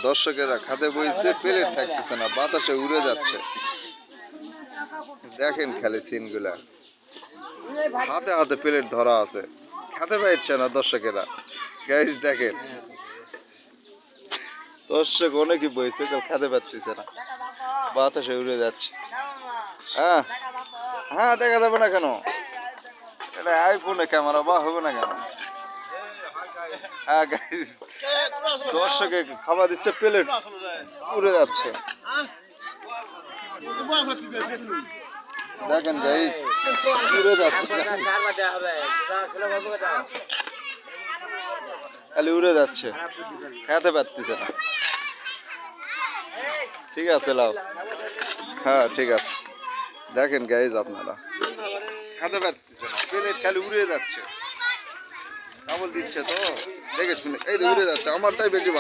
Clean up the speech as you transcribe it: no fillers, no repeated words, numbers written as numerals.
দর্শকেরা খাতে বইছে, প্লেট থাকতেছে না, বাতাসে উড়ে যাচ্ছে। দেখেন খালি সিনগুলা, হাতে হাতে প্লেট ধরা আছে, খেতে পাইছে না দর্শকেরা। গাইস দেখেন, দর্শক অনেকই বইছে, কেউ খেতে পারতেছে না, বাতাসে উড়ে যাচ্ছে। হ্যাঁ হ্যাঁ, দেখা যাবে না কেন? এটা আইফোনে ক্যামেরা, বা হবে না কেন? হ্যাঁ গাইস, দর্শকে খাবার দিচ্ছে, প্লেট উড়ে যাচ্ছে। দেখেন গাইস, উড়ে যাচ্ছে, খালি উড়ে যাচ্ছে, খেতে পারতেছে না। ঠিক আছে লাও, হ্যাঁ ঠিক আছে। দেখেন গাইস, আপনারা খেতে পারতেছে না, প্লেট খালি উড়ে যাচ্ছে। কাবল দিচ্ছে তো, দেখে শুনে, এই তো উড়ে যাচ্ছে, আমারটাই বেশি ভাগ।